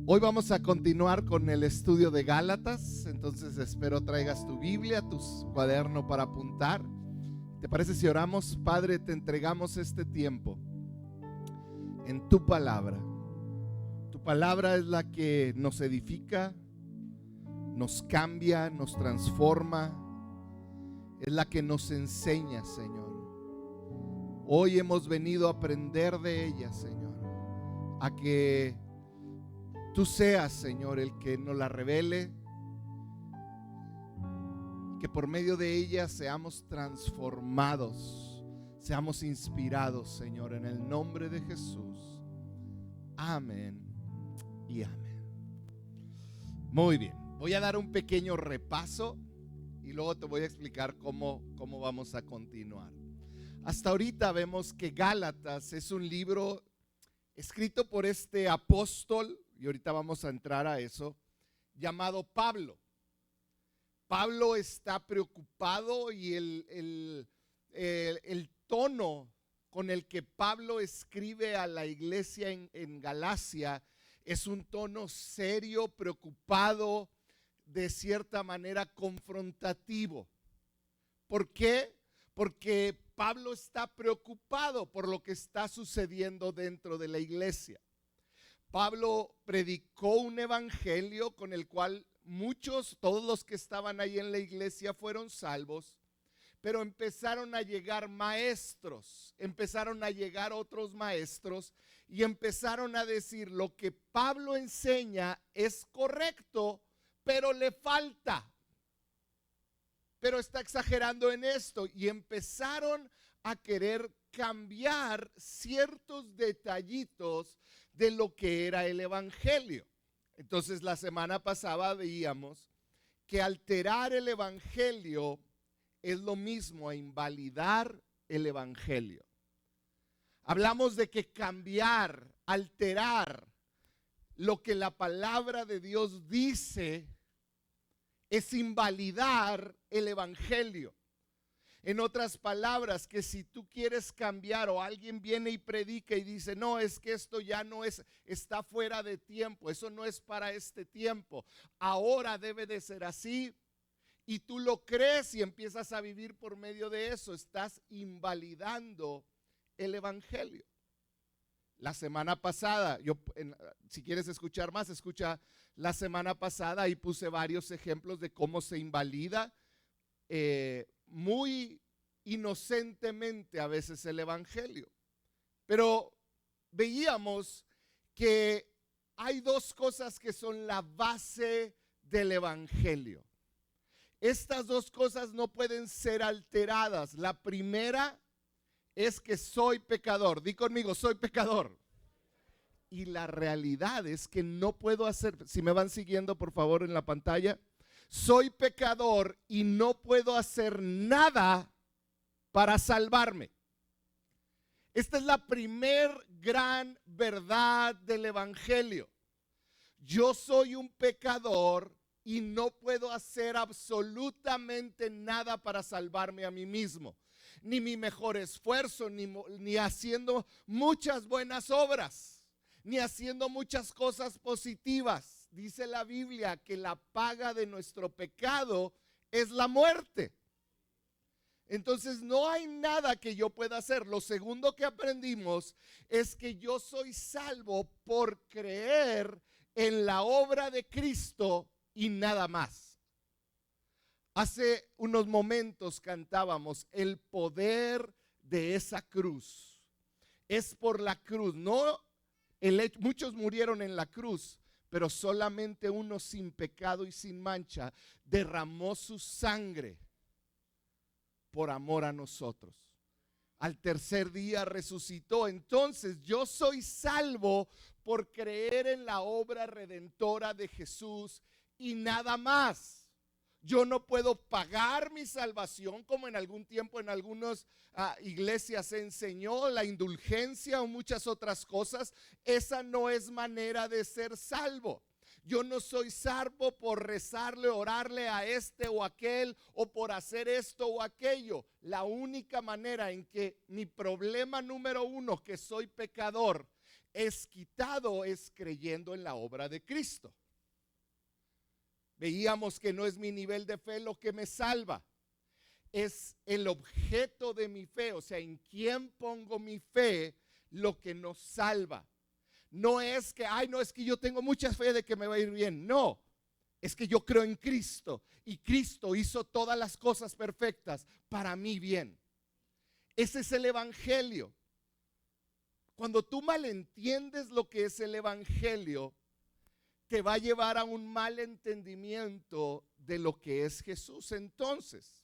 Hoy vamos a continuar con el estudio de Gálatas, entonces espero traigas tu Biblia, tu cuaderno para apuntar. ¿Te parece si oramos? Padre, te entregamos este tiempo en tu palabra. Tu palabra es la que nos edifica, nos cambia, nos transforma, es la que nos enseña, Señor. Hoy hemos venido a aprender de ella, Señor, a que tú seas, Señor, el que nos la revele, que por medio de ella seamos transformados, seamos inspirados, Señor, en el nombre de Jesús. Amén y amén. Muy bien, voy a dar un pequeño repaso y luego te voy a explicar cómo vamos a continuar. Hasta ahorita vemos que Gálatas es un libro escrito por este apóstol, y ahorita vamos a entrar a eso, llamado Pablo. Pablo está preocupado y el tono con el que Pablo escribe a la iglesia en Galacia es un tono serio, preocupado, de cierta manera confrontativo. ¿Por qué? Porque Pablo está preocupado por lo que está sucediendo dentro de la iglesia. Pablo predicó un evangelio con el cual todos los que estaban ahí en la iglesia fueron salvos, pero empezaron a llegar maestros, empezaron a llegar otros maestros y empezaron a decir: lo que Pablo enseña es correcto, pero le falta, pero está exagerando en esto, y empezaron a querer cambiar ciertos detallitos de lo que era el evangelio. Entonces la semana pasada veíamos que alterar el evangelio es lo mismo a invalidar el evangelio. Hablamos de que cambiar, alterar lo que la palabra de Dios dice es invalidar el evangelio. En otras palabras, que si tú quieres cambiar o alguien viene y predica y dice: no, es que esto ya no es, está fuera de tiempo, eso no es para este tiempo, ahora debe de ser así, y tú lo crees y empiezas a vivir por medio de eso, estás invalidando el evangelio. La semana pasada, si quieres escuchar más, escucha la semana pasada, y puse varios ejemplos de cómo se invalida muy inocentemente a veces el evangelio. Pero veíamos que hay dos cosas que son la base del evangelio. Estas dos cosas no pueden ser alteradas. La primera es que soy pecador. Di conmigo: soy pecador. Y la realidad es que no puedo hacer, si me van siguiendo por favor en la pantalla, soy pecador y no puedo hacer nada para salvarme. Esta es la primer gran verdad del evangelio. Yo soy un pecador y no puedo hacer absolutamente nada para salvarme a mí mismo. Ni mi mejor esfuerzo, ni haciendo muchas buenas obras, ni haciendo muchas cosas positivas. Dice la Biblia que la paga de nuestro pecado es la muerte. Entonces no hay nada que yo pueda hacer. Lo segundo que aprendimos es que yo soy salvo por creer en la obra de Cristo y nada más. Hace unos momentos cantábamos: el poder de esa cruz. Es por la cruz, no muchos murieron en la cruz, pero solamente uno sin pecado y sin mancha derramó su sangre por amor a nosotros. Al tercer día resucitó. Entonces yo soy salvo por creer en la obra redentora de Jesús y nada más. Yo no puedo pagar mi salvación, como en algún tiempo en algunas iglesias se enseñó, la indulgencia o muchas otras cosas. Esa no es manera de ser salvo. Yo no soy salvo por rezarle, orarle a este o aquel, o por hacer esto o aquello. La única manera en que mi problema número uno, que soy pecador, es quitado es creyendo en la obra de Cristo. Veíamos que no es mi nivel de fe lo que me salva, es el objeto de mi fe, o sea, en quién pongo mi fe lo que nos salva. No es que, no es que yo tengo mucha fe de que me va a ir bien, no, es que yo creo en Cristo y Cristo hizo todas las cosas perfectas para mi bien. Ese es el evangelio. Cuando tú malentiendes lo que es el evangelio, te va a llevar a un mal entendimiento de lo que es Jesús. Entonces,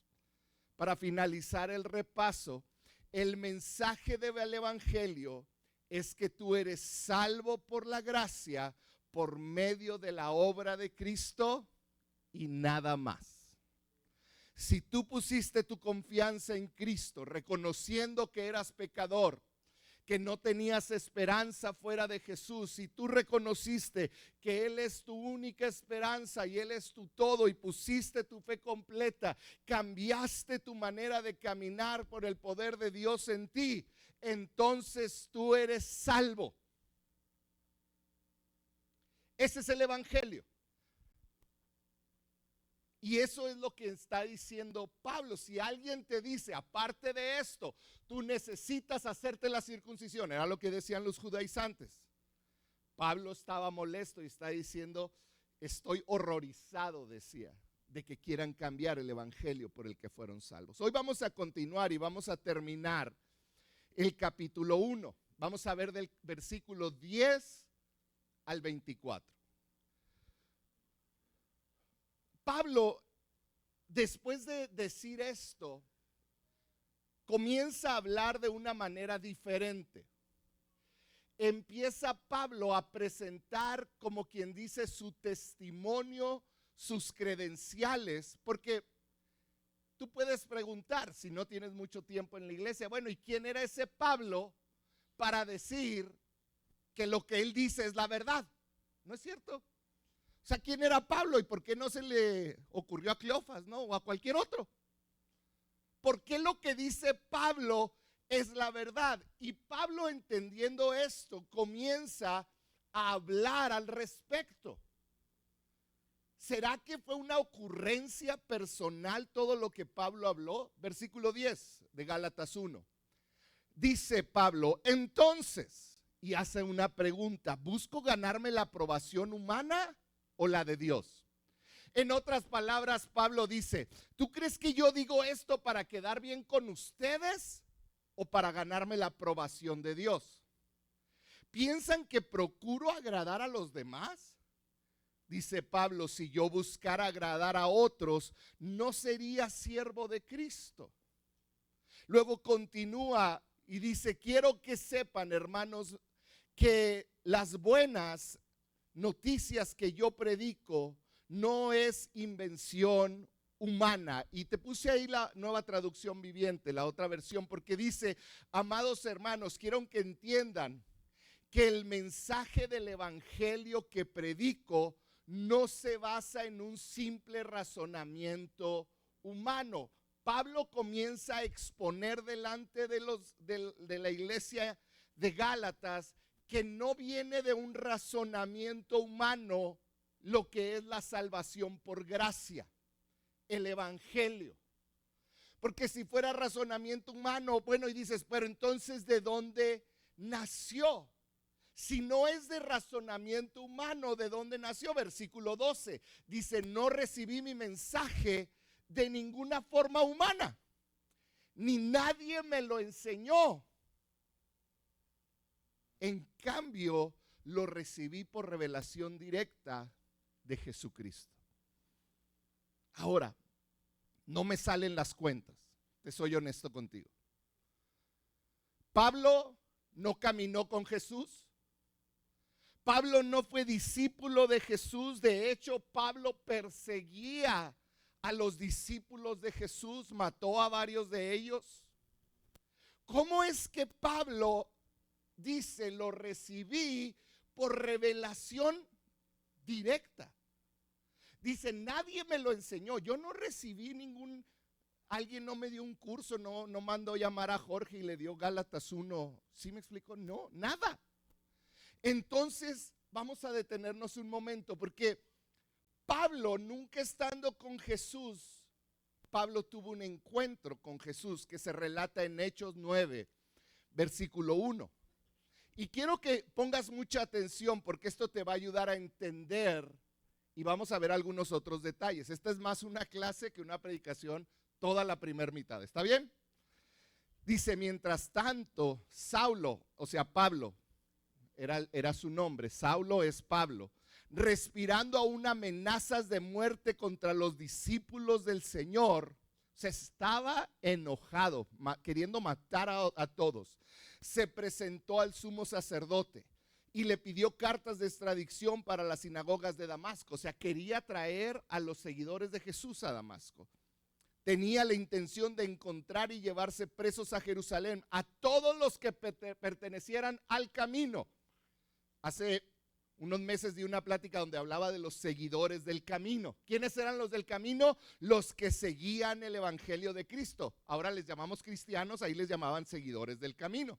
para finalizar el repaso, el mensaje del evangelio es que tú eres salvo por la gracia, por medio de la obra de Cristo y nada más. Si tú pusiste tu confianza en Cristo, reconociendo que eras pecador, que no tenías esperanza fuera de Jesús, si tú reconociste que Él es tu única esperanza y Él es tu todo y pusiste tu fe completa, cambiaste tu manera de caminar por el poder de Dios en ti, entonces tú eres salvo. Ese es el evangelio. Y eso es lo que está diciendo Pablo. Si alguien te dice, aparte de esto, tú necesitas hacerte la circuncisión, era lo que decían los judaizantes. Pablo estaba molesto y está diciendo, estoy horrorizado, decía, de que quieran cambiar el evangelio por el que fueron salvos. Hoy vamos a continuar y vamos a terminar el capítulo 1. Vamos a ver del versículo 10 al 24. Pablo, después de decir esto, comienza a hablar de una manera diferente. Empieza Pablo a presentar, como quien dice, su testimonio, sus credenciales, porque tú puedes preguntar, si no tienes mucho tiempo en la iglesia, bueno, ¿y quién era ese Pablo para decir que lo que él dice es la verdad? ¿No es cierto? O sea, ¿quién era Pablo y por qué no se le ocurrió a Cleofas, no? O a cualquier otro. ¿Por qué lo que dice Pablo es la verdad? Y Pablo, entendiendo esto, comienza a hablar al respecto. ¿Será que fue una ocurrencia personal todo lo que Pablo habló? Versículo 10 de Gálatas 1. Dice Pablo, entonces, y hace una pregunta, ¿busco ganarme la aprobación humana o la de Dios? En otras palabras, Pablo dice, ¿tú crees que yo digo esto para quedar bien con ustedes o para ganarme la aprobación de Dios? ¿Piensan que procuro agradar a los demás? Dice Pablo, si yo buscara agradar a otros, no sería siervo de Cristo. Luego continúa y dice, quiero que sepan, hermanos, que las buenas noticias que yo predico no es invención humana. Y te puse ahí la Nueva Traducción Viviente, la otra versión, porque dice, amados hermanos, quiero que entiendan que el mensaje del evangelio que predico no se basa en un simple razonamiento humano. Pablo comienza a exponer delante de la iglesia de Gálatas que no viene de un razonamiento humano lo que es la salvación por gracia, el evangelio. Porque si fuera razonamiento humano, bueno, y dices, pero entonces ¿de dónde nació? Si no es de razonamiento humano, ¿de dónde nació? Versículo 12 dice, no recibí mi mensaje de ninguna forma humana, ni nadie me lo enseñó. En cambio, lo recibí por revelación directa de Jesucristo. Ahora, no me salen las cuentas, te soy honesto contigo. Pablo no caminó con Jesús. Pablo no fue discípulo de Jesús. De hecho, Pablo perseguía a los discípulos de Jesús, mató a varios de ellos. ¿Cómo es que Pablo dice, lo recibí por revelación directa? Dice, nadie me lo enseñó, yo no recibí alguien no me dio un curso, no mandó llamar a Jorge y le dio Gálatas 1. ¿Sí me explico? No, nada. Entonces vamos a detenernos un momento, porque Pablo, nunca estando con Jesús, Pablo tuvo un encuentro con Jesús que se relata en Hechos 9, versículo 1. Y quiero que pongas mucha atención, porque esto te va a ayudar a entender y vamos a ver algunos otros detalles. Esta es más una clase que una predicación, toda la primera mitad. ¿Está bien? Dice, mientras tanto, Saulo, o sea, Pablo, era su nombre, Saulo es Pablo, respirando aún amenazas de muerte contra los discípulos del Señor, se estaba enojado, queriendo matar a todos. Se presentó al sumo sacerdote y le pidió cartas de extradición para las sinagogas de Damasco. O sea, quería traer a los seguidores de Jesús a Damasco. Tenía la intención de encontrar y llevarse presos a Jerusalén a todos los que pertenecieran al camino. Hace unos meses di una plática donde hablaba de los seguidores del camino. ¿Quiénes eran los del camino? Los que seguían el evangelio de Cristo. Ahora les llamamos cristianos, ahí les llamaban seguidores del camino.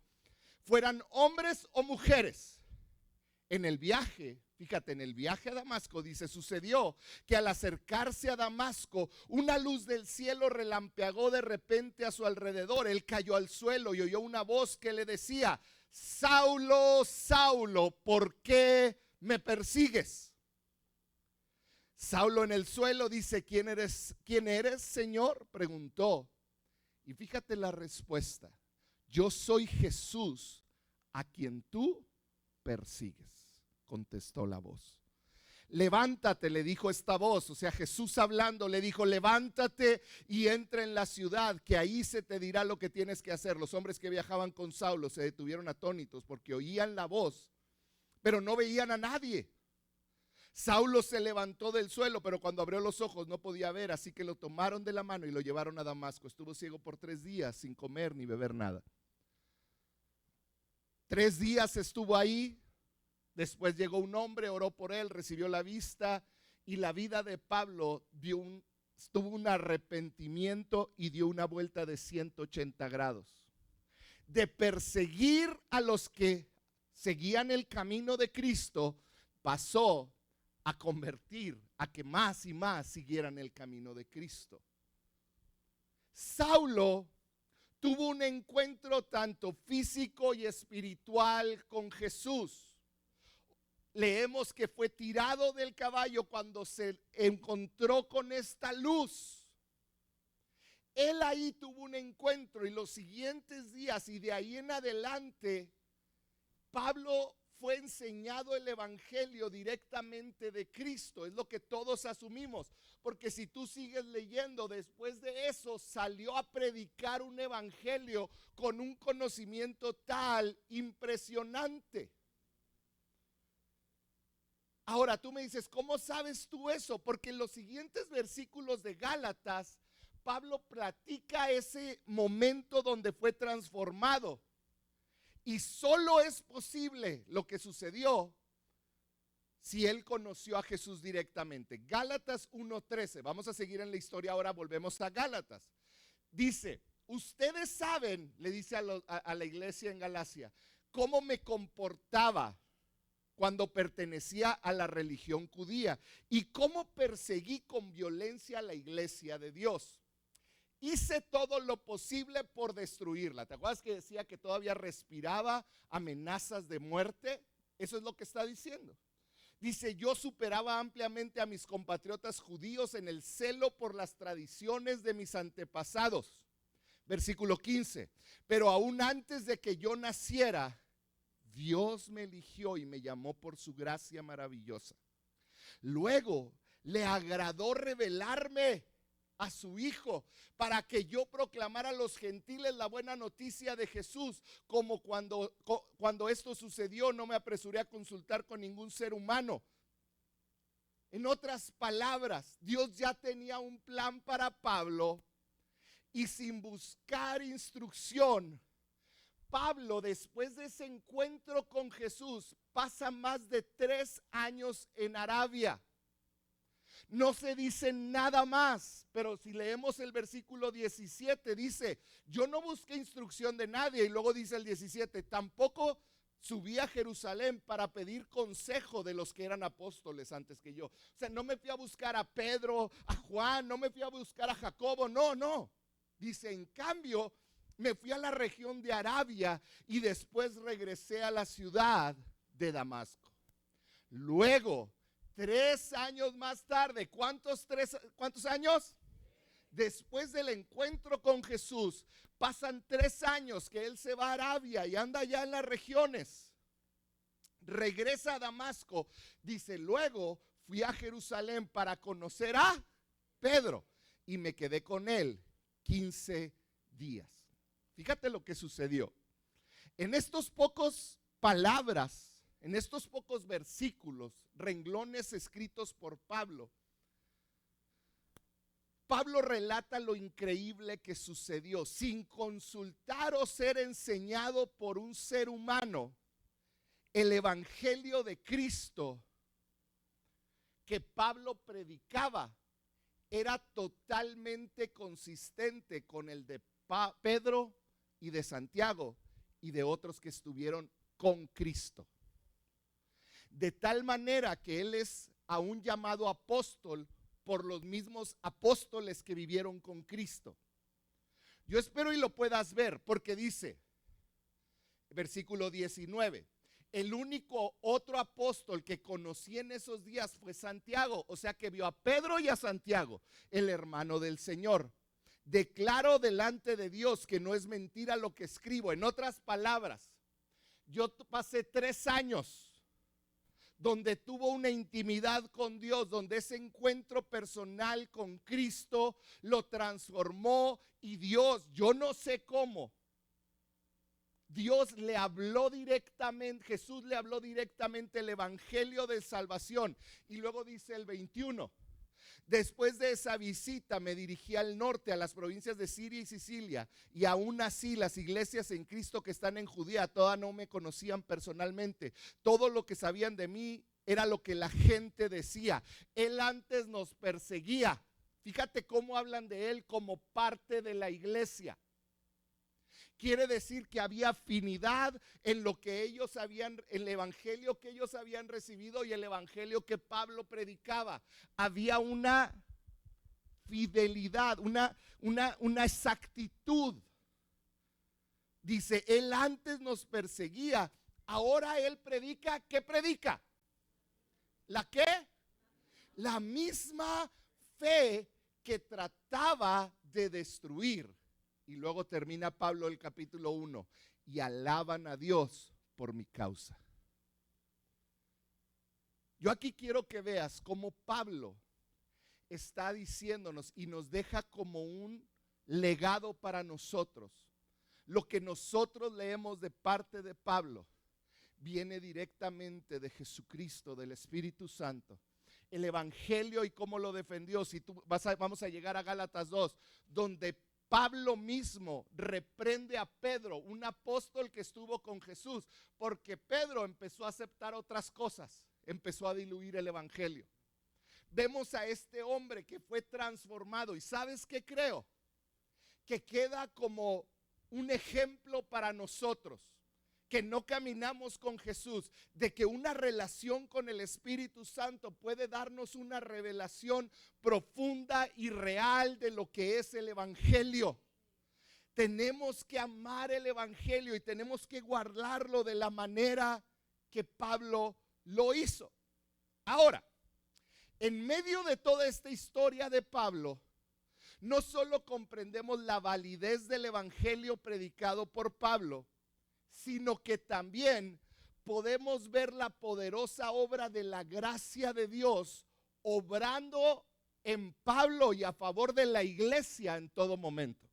Fueran hombres o mujeres. En el viaje, fíjate, en el viaje a Damasco, dice, sucedió que al acercarse a Damasco, una luz del cielo relampeagó de repente a su alrededor. Él cayó al suelo y oyó una voz que le decía, Saulo, Saulo, ¿por qué me persigues? Saulo en el suelo dice, ¿quién eres, Señor? Preguntó. Y fíjate la respuesta, yo soy Jesús a quien tú persigues, contestó la voz. Levántate, le dijo esta voz, o sea, Jesús hablando, le dijo, levántate y entra en la ciudad, que ahí se te dirá lo que tienes que hacer. Los hombres que viajaban con Saulo se detuvieron atónitos porque oían la voz, pero no veían a nadie. Saulo se levantó del suelo, pero cuando abrió los ojos no podía ver, así que lo tomaron de la mano y lo llevaron a Damasco. Estuvo ciego por 3 días sin comer ni beber nada. 3 días estuvo ahí. Después llegó un hombre, oró por él, recibió la vista, y la vida de Pablo tuvo un arrepentimiento y dio una vuelta de 180 grados. De perseguir a los que seguían el camino de Cristo, pasó a convertir a que más y más siguieran el camino de Cristo. Saulo tuvo un encuentro tanto físico y espiritual con Jesús. Leemos que fue tirado del caballo cuando se encontró con esta luz. Él ahí tuvo un encuentro, y los siguientes días y de ahí en adelante, Pablo fue enseñado el evangelio directamente de Cristo. Es lo que todos asumimos, porque si tú sigues leyendo, después de eso salió a predicar un evangelio con un conocimiento tal impresionante. Ahora tú me dices, ¿cómo sabes tú eso? Porque en los siguientes versículos de Gálatas, Pablo platica ese momento donde fue transformado. Y solo es posible lo que sucedió si él conoció a Jesús directamente. Gálatas 1:13, vamos a seguir en la historia ahora, volvemos a Gálatas. Dice, ustedes saben, le dice a la iglesia en Galacia, cómo me comportaba cuando pertenecía a la religión judía y cómo perseguí con violencia a la iglesia de Dios. Hice todo lo posible por destruirla. ¿Te acuerdas que decía que todavía respiraba amenazas de muerte? Eso es lo que está diciendo. Dice, yo superaba ampliamente a mis compatriotas judíos en el celo por las tradiciones de mis antepasados. Versículo 15, pero aún antes de que yo naciera, Dios me eligió y me llamó por su gracia maravillosa. Luego le agradó revelarme a su Hijo para que yo proclamara a los gentiles la buena noticia de Jesús. Como cuando esto sucedió, no me apresuré a consultar con ningún ser humano. En otras palabras, Dios ya tenía un plan para Pablo, y sin buscar instrucción, Pablo, después de ese encuentro con Jesús, pasa más de 3 años en Arabia. No se dice nada más, pero si leemos el versículo 17, dice, yo no busqué instrucción de nadie, y luego dice el 17, tampoco subí a Jerusalén para pedir consejo de los que eran apóstoles antes que yo. O sea, no me fui a buscar a Pedro, a Juan, no me fui a buscar a Jacobo, no. Dice, en cambio, me fui a la región de Arabia y después regresé a la ciudad de Damasco. Luego, 3 años más tarde, ¿cuántos años? Después del encuentro con Jesús, pasan 3 años que él se va a Arabia y anda allá en las regiones. Regresa a Damasco. Dice, luego fui a Jerusalén para conocer a Pedro y me quedé con él 15 días. Fíjate lo que sucedió. En estos pocos palabras, en estos pocos versículos, renglones escritos por Pablo, Pablo relata lo increíble que sucedió. Sin consultar o ser enseñado por un ser humano, el evangelio de Cristo que Pablo predicaba era totalmente consistente con el de Pedro y de Santiago y de otros que estuvieron con Cristo. De tal manera que él es aún llamado apóstol por los mismos apóstoles que vivieron con Cristo. Yo espero y lo puedas ver, porque dice, versículo 19, el único otro apóstol que conocí en esos días fue Santiago, o sea que vio a Pedro y a Santiago, el hermano del Señor. Declaro delante de Dios que no es mentira lo que escribo. En otras palabras, yo pasé 3 años donde tuvo una intimidad con Dios, donde ese encuentro personal con Cristo lo transformó y Dios, yo no sé cómo, Dios le habló directamente, Jesús le habló directamente el evangelio de salvación. Y luego dice el 21, después de esa visita me dirigí al norte, a las provincias de Siria y Sicilia, y aún así las iglesias en Cristo que están en Judea todas no me conocían personalmente. Todo lo que sabían de mí era lo que la gente decía. Él antes nos perseguía. Fíjate cómo hablan de él como parte de la iglesia. Quiere decir que había afinidad en lo que ellos habían, el evangelio que ellos habían recibido y el evangelio que Pablo predicaba. Había una fidelidad, una exactitud. Dice, él antes nos perseguía, ahora él predica, ¿qué predica? ¿La qué? La misma fe que trataba de destruir. Y luego termina Pablo el capítulo 1, y alaban a Dios por mi causa. Yo aquí quiero que veas cómo Pablo está diciéndonos y nos deja como un legado para nosotros. Lo que nosotros leemos de parte de Pablo viene directamente de Jesucristo, del Espíritu Santo. El evangelio y cómo lo defendió. Si tú vamos a llegar a Gálatas 2, donde Pablo mismo reprende a Pedro, un apóstol que estuvo con Jesús, porque Pedro empezó a aceptar otras cosas, empezó a diluir el evangelio. Vemos a este hombre que fue transformado, y ¿sabes qué creo? Que queda como un ejemplo para nosotros, que no caminamos con Jesús, de que una relación con el Espíritu Santo puede darnos una revelación profunda y real de lo que es el evangelio. Tenemos que amar el evangelio y tenemos que guardarlo de la manera que Pablo lo hizo. Ahora, en medio de toda esta historia de Pablo, no solo comprendemos la validez del evangelio predicado por Pablo, sino que también podemos ver la poderosa obra de la gracia de Dios obrando en Pablo y a favor de la iglesia en todo momento.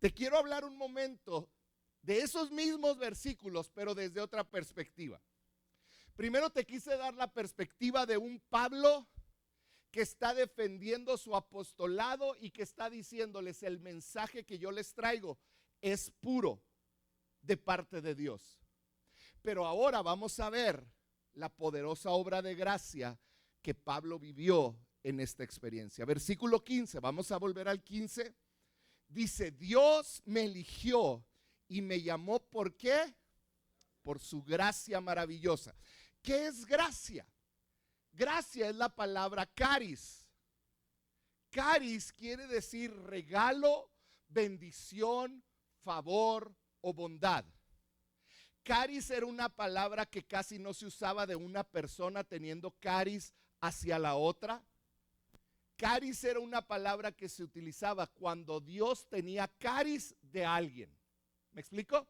Te quiero hablar un momento de esos mismos versículos, pero desde otra perspectiva. Primero te quise dar la perspectiva de un Pablo que está defendiendo su apostolado y que está diciéndoles: el mensaje que yo les traigo es puro de parte de Dios. Pero ahora vamos a ver la poderosa obra de gracia que Pablo vivió en esta experiencia. Versículo 15, vamos a volver al 15. Dice: Dios me eligió y me llamó, ¿por qué? por su gracia maravillosa. ¿Qué es gracia? Gracia es la palabra caris. Caris quiere decir regalo, bendición, favor o bondad. Caris era una palabra que casi no se usaba de una persona teniendo caris hacia la otra. Caris era una palabra que se utilizaba cuando Dios tenía caris de alguien. ¿Me explico?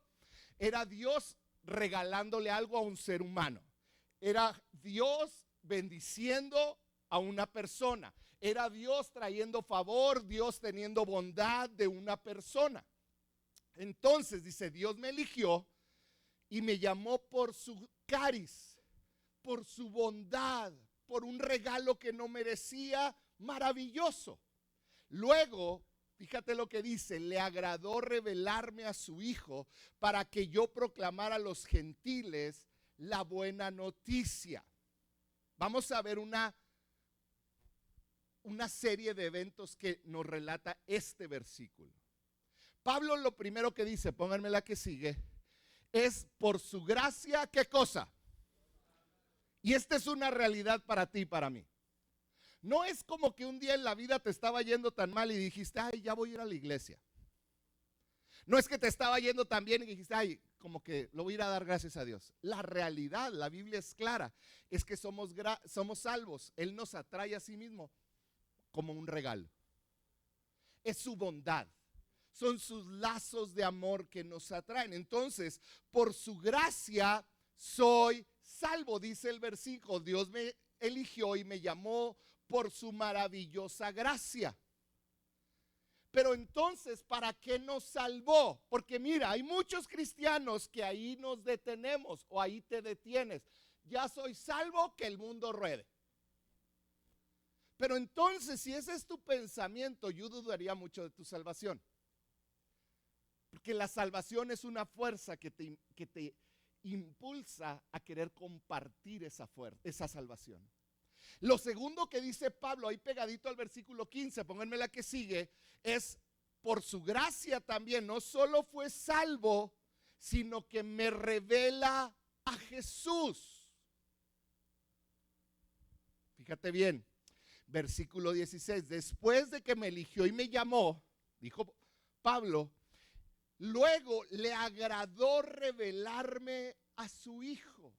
Era Dios regalándole algo a un ser humano. Era Dios bendiciendo a una persona. Era Dios trayendo favor, Dios teniendo bondad de una persona. Entonces dice, Dios me eligió y me llamó por su caris, por su bondad, por un regalo que no merecía, maravilloso. Luego, fíjate lo que dice, le agradó revelarme a su Hijo para que yo proclamara a los gentiles la buena noticia. Vamos a ver una serie de eventos que nos relata este versículo. Pablo lo primero que dice, pónganme la que sigue, es por su gracia, ¿qué cosa? Y esta es una realidad para ti y para mí. No es como que un día en la vida te estaba yendo tan mal y dijiste, ay, ya voy a ir a la iglesia. No es que te estaba yendo tan bien y dijiste, ay, como que lo voy a ir a dar gracias a Dios. La realidad, la Biblia es clara, es que somos salvos. Él nos atrae a sí mismo como un regalo. Es su bondad. Son sus lazos de amor que nos atraen. Entonces, por su gracia soy salvo, dice el versículo. Dios me eligió y me llamó por su maravillosa gracia. Pero entonces, ¿para qué nos salvó? Porque mira, hay muchos cristianos que ahí nos detenemos o ahí te detienes. Ya soy salvo, que el mundo ruede. Pero entonces, si ese es tu pensamiento, yo dudaría mucho de tu salvación. Porque la salvación es una fuerza que te impulsa a querer compartir esa salvación. Lo segundo que dice Pablo, ahí pegadito al versículo 15, pónganme la que sigue, es por su gracia también, no solo fue salvo, sino que me revela a Jesús. Fíjate bien, versículo 16, después de que me eligió y me llamó, dijo Pablo, luego le agradó revelarme a su Hijo.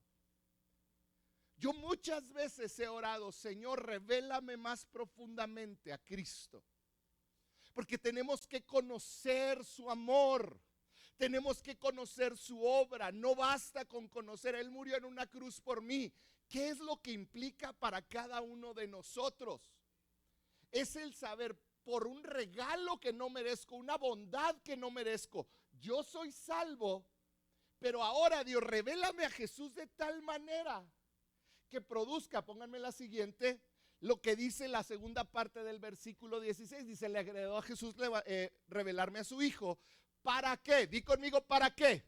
Yo muchas veces he orado, Señor, revélame más profundamente a Cristo. Porque tenemos que conocer su amor. Tenemos que conocer su obra. No basta con conocer, Él murió en una cruz por mí. ¿Qué es lo que implica para cada uno de nosotros? Es el saber, por un regalo que no merezco, una bondad que no merezco, yo soy salvo, pero ahora Dios, revélame a Jesús de tal manera que produzca, pónganme la siguiente, lo que dice la segunda parte del versículo 16, dice, le agradó a Jesús revelarme a su Hijo. ¿Para qué? Di conmigo, ¿para qué?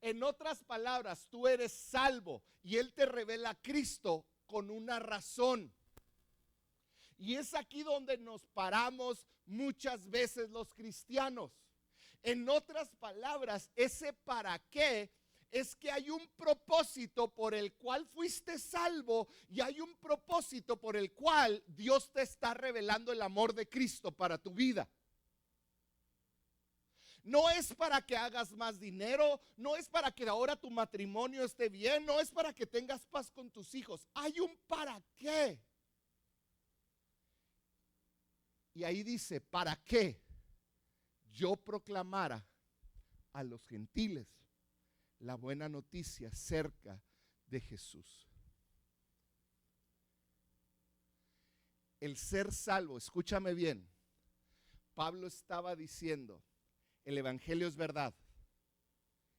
En otras palabras, tú eres salvo y Él te revela a Cristo con una razón. Y es aquí donde nos paramos muchas veces los cristianos. En otras palabras, ese para qué es que hay un propósito por el cual fuiste salvo y hay un propósito por el cual Dios te está revelando el amor de Cristo para tu vida. No es para que hagas más dinero, no es para que ahora tu matrimonio esté bien, no es para que tengas paz con tus hijos. Hay un para qué. Y ahí dice, ¿para qué yo proclamara a los gentiles la buena noticia acerca de Jesús? El ser salvo, escúchame bien, Pablo estaba diciendo, el evangelio es verdad,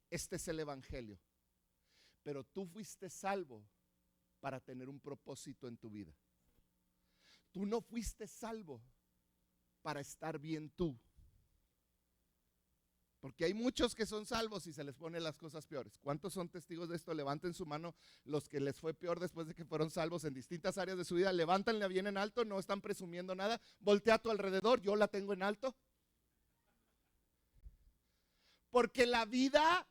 este es el evangelio, pero tú fuiste salvo para tener un propósito en tu vida. Tú no fuiste salvo para estar bien tú. Porque hay muchos que son salvos y se les ponen las cosas peores. ¿Cuántos son testigos de esto? Levanten su mano los que les fue peor después de que fueron salvos en distintas áreas de su vida. Levántenla bien en alto, no están presumiendo nada. Voltea a tu alrededor, yo la tengo en alto. Porque la vida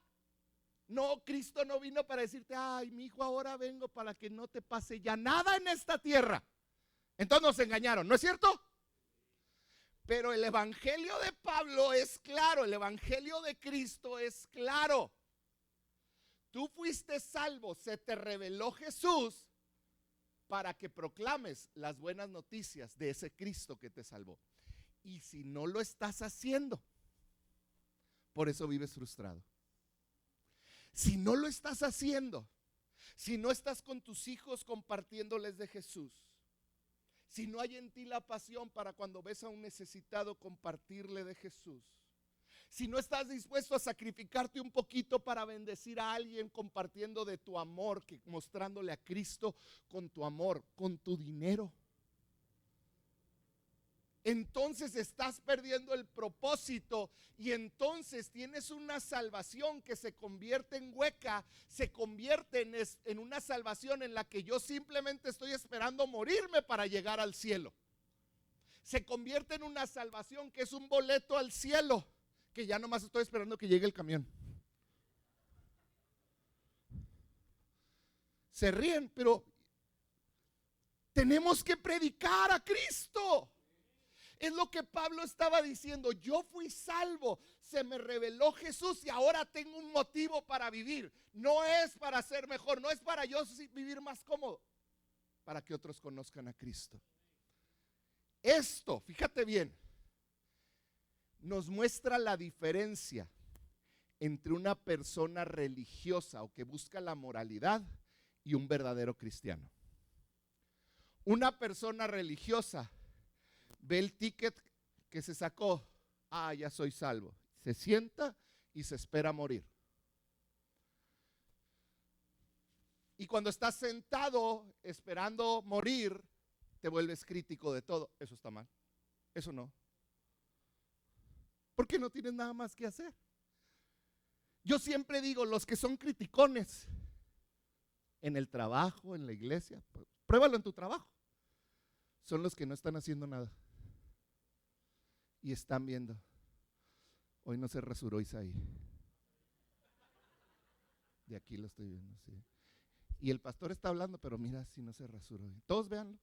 No, Cristo no vino para decirte, ay, mi hijo, ahora vengo para que no te pase ya nada en esta tierra. Entonces nos engañaron, ¿no es cierto? Pero el evangelio de Pablo es claro, el evangelio de Cristo es claro. Tú fuiste salvo, se te reveló Jesús para que proclames las buenas noticias de ese Cristo que te salvó. Y si no lo estás haciendo, por eso vives frustrado. Si no lo estás haciendo, si no estás con tus hijos compartiéndoles de Jesús, si no hay en ti la pasión para cuando ves a un necesitado compartirle de Jesús, si no estás dispuesto a sacrificarte un poquito para bendecir a alguien compartiendo de tu amor, mostrándole a Cristo con tu amor, con tu dinero, entonces estás perdiendo el propósito y entonces tienes una salvación que se convierte en hueca, se convierte en una salvación en la que yo simplemente estoy esperando morirme para llegar al cielo. Se convierte en una salvación que es un boleto al cielo, que ya nomás estoy esperando que llegue el camión. Se ríen, pero tenemos que predicar a Cristo. Es lo que Pablo estaba diciendo. Yo fui salvo, se me reveló Jesús y ahora tengo un motivo para vivir. No es para ser mejor, no es para yo vivir más cómodo, para que otros conozcan a Cristo. Esto, fíjate bien, nos muestra la diferencia entre una persona religiosa o que busca la moralidad y un verdadero cristiano. Una persona religiosa ve el ticket que se sacó, ya soy salvo, se sienta y se espera morir. Y cuando estás sentado esperando morir, te vuelves crítico de todo. Eso está mal, eso no. Porque no tienes nada más que hacer. Yo siempre digo, los que son criticones en el trabajo, en la iglesia, pruébalo en tu trabajo, son los que no están haciendo nada. Y están viendo, hoy no se rasuró Isaí. De aquí lo estoy viendo, sí. Y el pastor está hablando, pero mira si no se rasuró. Todos véanlo.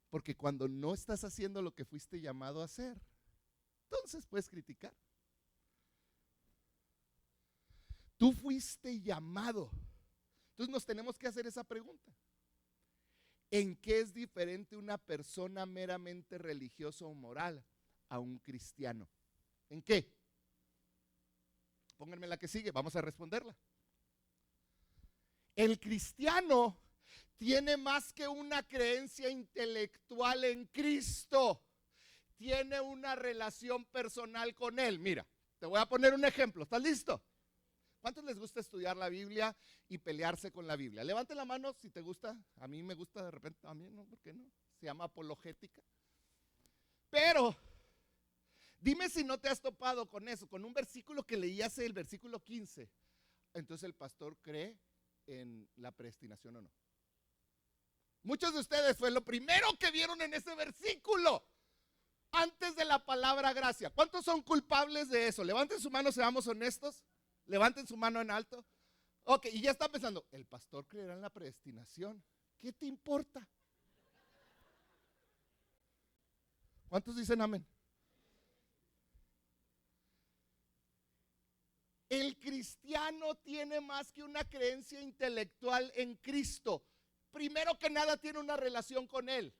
Porque cuando no estás haciendo lo que fuiste llamado a hacer, entonces puedes criticar. Tú fuiste llamado. Entonces nos tenemos que hacer esa pregunta. ¿En qué es diferente una persona meramente religiosa o moral a un cristiano? ¿En qué? Pónganme la que sigue, vamos a responderla. El cristiano tiene más que una creencia intelectual en Cristo, tiene una relación personal con Él. Mira, te voy a poner un ejemplo, ¿estás listo? ¿Cuántos les gusta estudiar la Biblia y pelearse con la Biblia? Levante la mano si te gusta. A mí me gusta de repente también, ¿no? ¿Por qué no? Se llama apologética. Pero dime si no te has topado con eso, con un versículo que leí hace el versículo 15. Entonces el pastor cree en la predestinación o no. Muchos de ustedes fue lo primero que vieron en ese versículo antes de la palabra gracia. ¿Cuántos son culpables de eso? Levanten su mano, seamos honestos. Levanten su mano en alto. Ok, y ya están pensando, el pastor creerá en la predestinación. ¿Qué te importa? ¿Cuántos dicen amén? El cristiano tiene más que una creencia intelectual en Cristo. Primero que nada tiene una relación con Él.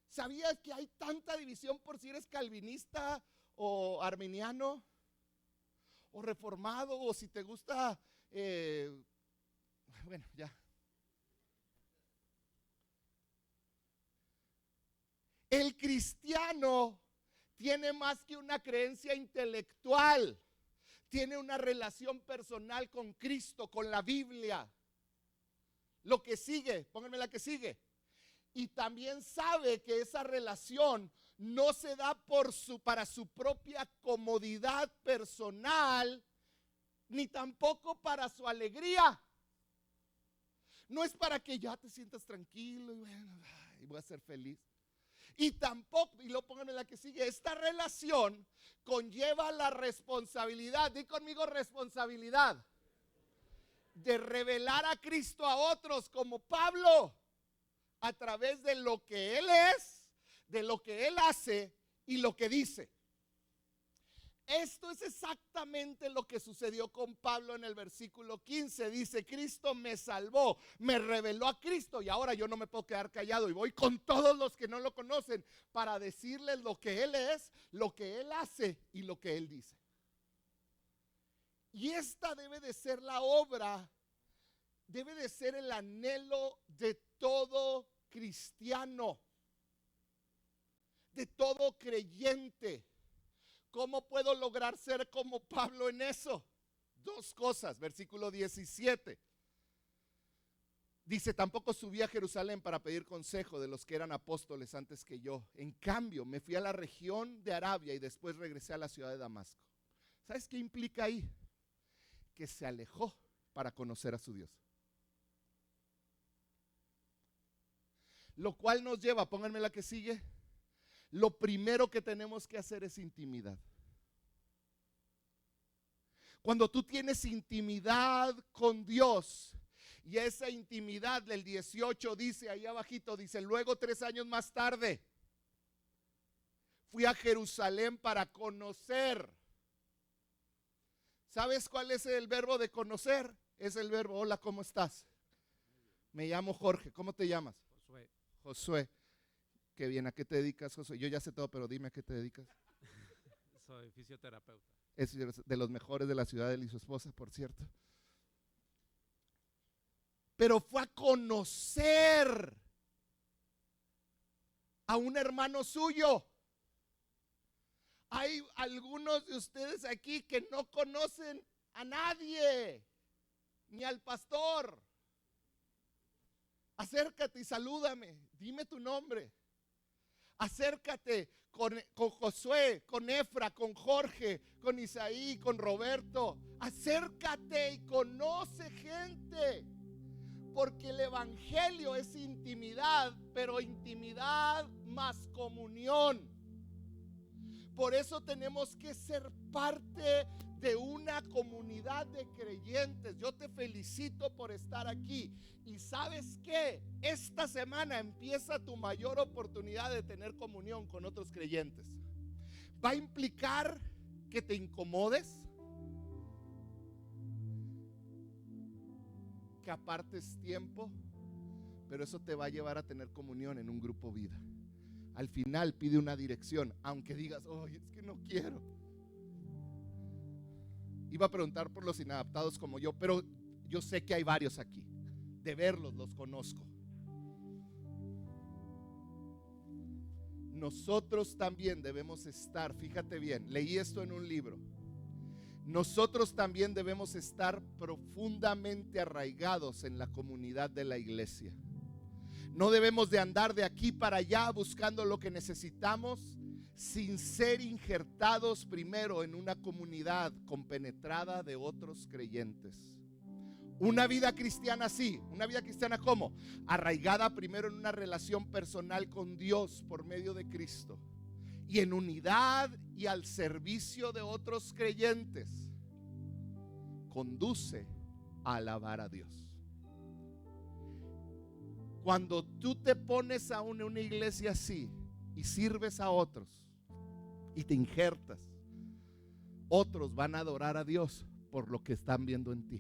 ¿Sabías que hay tanta división por si eres calvinista o arminiano? O reformado, o si te gusta, bueno, ya. El cristiano tiene más que una creencia intelectual, tiene una relación personal con Cristo, con la Biblia. Lo que sigue, pónganme la que sigue. Y también sabe que esa relación no se da para su propia comodidad personal, ni tampoco para su alegría. No es para que ya te sientas tranquilo y bueno, voy a ser feliz. Y tampoco, y lo pongan en la que sigue, esta relación conlleva la responsabilidad, di conmigo responsabilidad, de revelar a Cristo a otros como Pablo, a través de lo que él es, de lo que él hace y lo que dice. Esto es exactamente lo que sucedió con Pablo en el versículo 15. Dice: Cristo me salvó, me reveló a Cristo, y ahora yo no me puedo quedar callado y voy con todos los que no lo conocen para decirles lo que él es, lo que él hace y lo que él dice. Y esta debe de ser la obra, debe de ser el anhelo de todo cristiano, de todo creyente. ¿Cómo puedo lograr ser como Pablo en eso? Dos cosas. Versículo 17. Dice: tampoco subí a Jerusalén para pedir consejo de los que eran apóstoles antes que yo. En cambio, me fui a la región de Arabia y después regresé a la ciudad de Damasco. ¿Sabes qué implica ahí? Que se alejó para conocer a su Dios. Lo cual nos lleva, pónganme la que sigue. Lo primero que tenemos que hacer es intimidad. Cuando tú tienes intimidad con Dios, y esa intimidad del 18 dice, ahí abajito dice: luego 3 años más tarde fui a Jerusalén para conocer. ¿Sabes cuál es el verbo de conocer? Es el verbo: hola, ¿cómo estás? Me llamo Jorge. ¿Cómo te llamas? Josué. Josué. Qué bien. ¿A qué te dedicas, Josué? Yo ya sé todo, pero dime a qué te dedicas. Soy fisioterapeuta. Es de los mejores de la ciudad, él y su esposa, por cierto. Pero fue a conocer a un hermano suyo. Hay algunos de ustedes aquí que no conocen a nadie, ni al pastor. Acércate y salúdame, dime tu nombre. Acércate con Josué, con Efra, con Jorge, con Isaí, con Roberto. Acércate y conoce gente. Porque el evangelio es intimidad, pero intimidad más comunión. Por eso tenemos que ser parte de una comunidad de creyentes. Yo te felicito por estar aquí. Y ¿sabes qué? Esta semana empieza tu mayor oportunidad de tener comunión con otros creyentes. Va a implicar que te incomodes, que apartes tiempo, pero eso te va a llevar a tener comunión en un grupo vida. Al final pide una dirección, aunque digas: oh, es que no quiero. Iba a preguntar por los inadaptados como yo, pero yo sé que hay varios aquí. De verlos, los conozco. Nosotros también debemos estar, fíjate bien, leí esto en un libro. Nosotros también debemos estar profundamente arraigados en la comunidad de la iglesia. No debemos de andar de aquí para allá buscando lo que necesitamos sin ser injertados primero en una comunidad compenetrada de otros creyentes. Una vida cristiana así, una vida cristiana ¿cómo? Arraigada primero en una relación personal con Dios por medio de Cristo, y en unidad y al servicio de otros creyentes, conduce a alabar a Dios. Cuando tú te pones a una iglesia así y sirves a otros y te injertas, otros van a adorar a Dios por lo que están viendo en ti.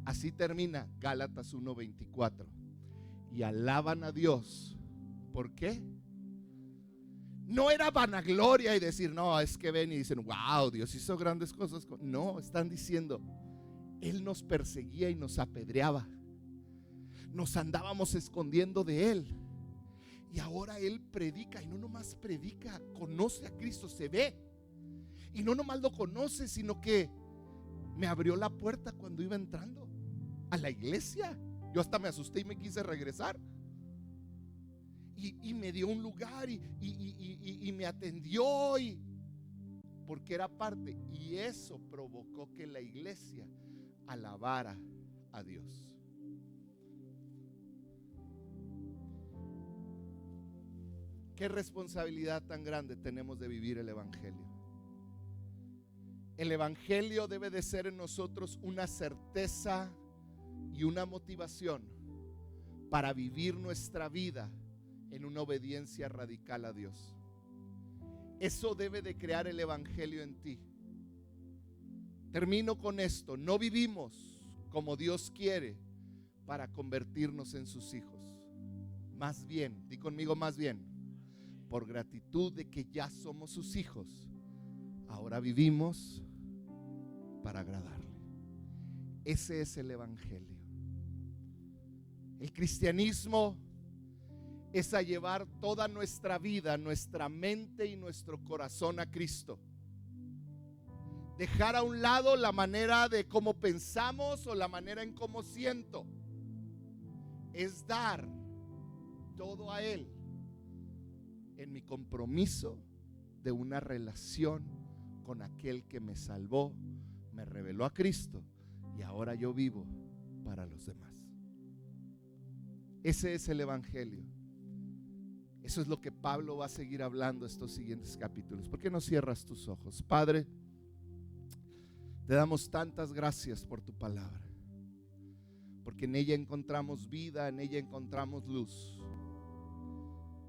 Así termina Gálatas 1:24. Y alaban a Dios. ¿Por qué? No era vanagloria y decir: no, es que ven y dicen: wow, Dios hizo grandes cosas. No, están diciendo: Él nos perseguía y nos apedreaba. Nos andábamos escondiendo de Él. Y ahora Él predica, y no nomás predica, conoce a Cristo, se ve. Y no nomás lo conoce, sino que me abrió la puerta cuando iba entrando a la iglesia. Yo hasta me asusté y me quise regresar. Y me dio un lugar y me atendió, porque era parte. Y eso provocó que la iglesia alabara a Dios. Qué responsabilidad tan grande tenemos de vivir el Evangelio. El Evangelio debe de ser en nosotros una certeza y una motivación para vivir nuestra vida en una obediencia radical a Dios. Eso debe de crear el Evangelio en ti. Termino con esto. No vivimos como Dios quiere para convertirnos en sus hijos. Más bien, di conmigo, más bien, por gratitud de que ya somos sus hijos, ahora vivimos para agradarle. Ese es el Evangelio. El cristianismo es a llevar toda nuestra vida, nuestra mente y nuestro corazón a Cristo. Dejar a un lado la manera de cómo pensamos o la manera en cómo siento. Es dar todo a Él en mi compromiso de una relación con aquel que me salvó, me reveló a Cristo y ahora yo vivo para los demás. Ese es el Evangelio. Eso es lo que Pablo va a seguir hablando estos siguientes capítulos. ¿Por qué no cierras tus ojos? Padre, te damos tantas gracias por tu palabra, porque en ella encontramos vida, en ella encontramos luz.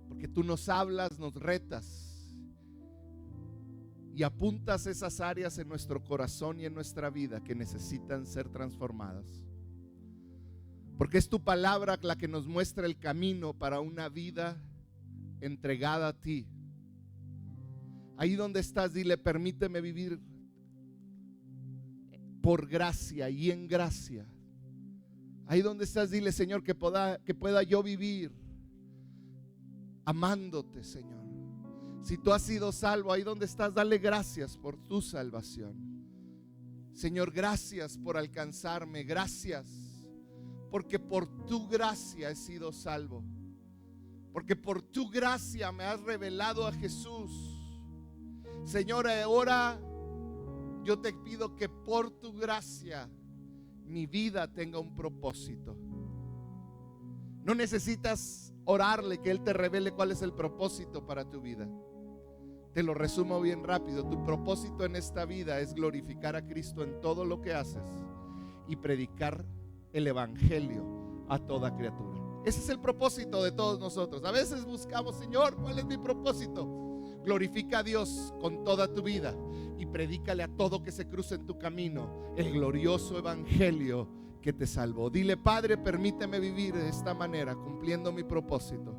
Porque tú nos hablas, nos retas y apuntas esas áreas en nuestro corazón y en nuestra vida que necesitan ser transformadas. Porque es tu palabra la que nos muestra el camino para una vida entregada a ti. Ahí donde estás, dile: permíteme vivir por gracia y en gracia. Ahí donde estás, dile: Señor, que pueda yo vivir amándote, Señor. Si tú has sido salvo, ahí donde estás, dale gracias por tu salvación. Señor, gracias por alcanzarme. Gracias porque por tu gracia he sido salvo. Porque por tu gracia me has revelado a Jesús. Señor, ahora yo te pido que por tu gracia mi vida tenga un propósito. No necesitas orarle que Él te revele cuál es el propósito para tu vida. Te lo resumo bien rápido. Tu propósito en esta vida es glorificar a Cristo en todo lo que haces y predicar el Evangelio a toda criatura. Ese es el propósito de todos nosotros. A veces buscamos: Señor, ¿cuál es mi propósito? Glorifica a Dios con toda tu vida y predícale a todo que se cruce en tu camino el glorioso Evangelio que te salvó. Dile: Padre, permíteme vivir de esta manera, cumpliendo mi propósito.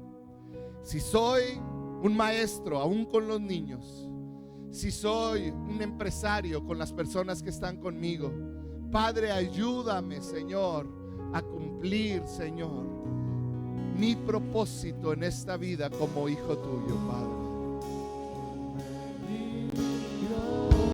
Si soy un maestro, aún con los niños, si soy un empresario con las personas que están conmigo, Padre, ayúdame, Señor, a cumplir, Señor, mi propósito en esta vida como hijo tuyo, Padre.